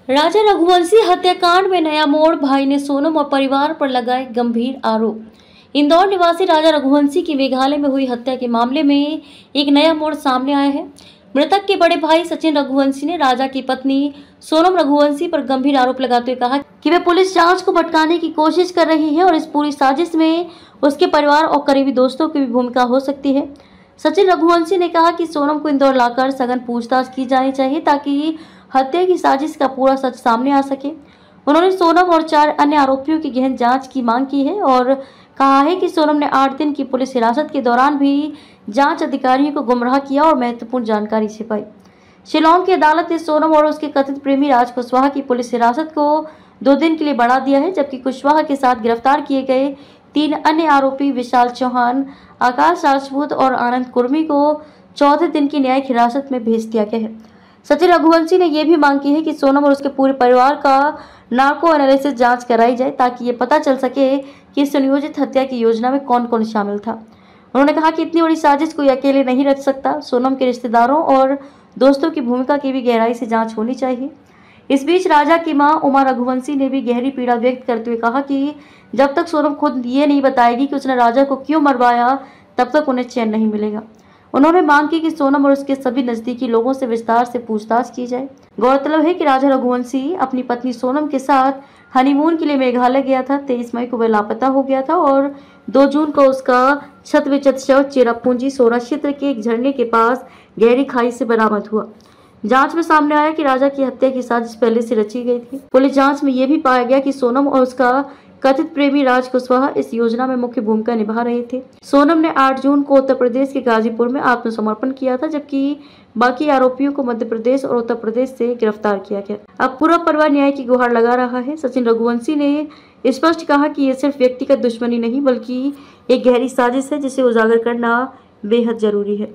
राजा रघुवंशी हत्याकांड में नया मोड़, भाई ने सोनम और परिवार पर लगाए गंभीर आरोप। इंदौर निवासी राजा रघुवंशी की मेघालय में हुई हत्या के मामले में एक नया मोड़ सामने आया है। मृतक के बड़े भाई सचिन रघुवंशी ने राजा की पत्नी सोनम रघुवंशी पर गंभीर आरोप लगाते हुए कहा कि वे पुलिस जांच को भटकाने की कोशिश कर रही है और इस पूरी साजिश में उसके परिवार और करीबी दोस्तों की भी भूमिका हो सकती है। सचिन रघुवंशी ने कहा कि सोनम को इंदौर लाकर सघन पूछताछ की जानी चाहिए ताकि हत्या की साजिश का पूरा सच सामने आ सके। उन्होंने सोनम और 4 अन्य आरोपियों की गहन जांच की मांग की है और कहा है कि सोनम ने 8 दिन की पुलिस हिरासत के दौरान भी जांच अधिकारियों को गुमराह किया और महत्वपूर्ण जानकारी छिपाई। शिलांग की अदालत ने सोनम और उसके कथित प्रेमी राज कुशवाहा की पुलिस हिरासत को 2 दिन के लिए बढ़ा दिया है, जबकि कुशवाहा के साथ गिरफ्तार किए गए 3 अन्य आरोपी विशाल चौहान, आकाश राजपूत और आनंद कुर्मी को 14 दिन की न्यायिक हिरासत में भेज दिया गया है। सचिन रघुवंशी ने यह भी मांग की है कि सोनम और उसके पूरे परिवार का नार्को एनालिसिस जांच कराई जाए ताकि ये पता चल सके कि इस सुनियोजित हत्या की योजना में कौन कौन शामिल था। उन्होंने कहा कि इतनी बड़ी साजिश कोई अकेले नहीं रच सकता। सोनम के रिश्तेदारों और दोस्तों की भूमिका की भी गहराई से जांच होनी चाहिए। इस बीच राजा की मां उमा रघुवंशी ने भी गहरी पीड़ा व्यक्त करते हुए कहा कि जब तक सोनम खुद ये नहीं बताएगी कि उसने राजा को क्यों मरवाया, तब तक उन्हें चैन नहीं मिलेगा। उन्होंने मांग की कि सोनम और उसके सभी नजदीकी लोगों से विस्तार से पूछताछ की जाए। गौरतलब है कि राजा रघुवंशी अपनी पत्नी सोनम के साथ हनीमून के लिए मेघालय गया था। 23 मई को वह लापता हो गया था और 2 जून को उसका छत शव चेरापूंजी सोरा क्षेत्र के एक झरने के पास गहरी खाई से बरामद हुआ। जांच में सामने आया कि राजा की हत्या की साजिश पहले से रची गई थी। पुलिस जांच में यह भी पाया गया कि सोनम और उसका कथित प्रेमी राज कुशवाहा इस योजना में मुख्य भूमिका निभा रहे थे। सोनम ने 8 जून को उत्तर प्रदेश के गाजीपुर में आत्मसमर्पण किया था, जबकि बाकी आरोपियों को मध्य प्रदेश और उत्तर प्रदेश से गिरफ्तार किया गया। अब पूरा परिवार न्याय की गुहार लगा रहा है। सचिन रघुवंशी ने स्पष्ट कहा कि यह सिर्फ व्यक्तिगत दुश्मनी नहीं बल्कि एक गहरी साजिश है जिसे उजागर करना बेहद जरूरी है।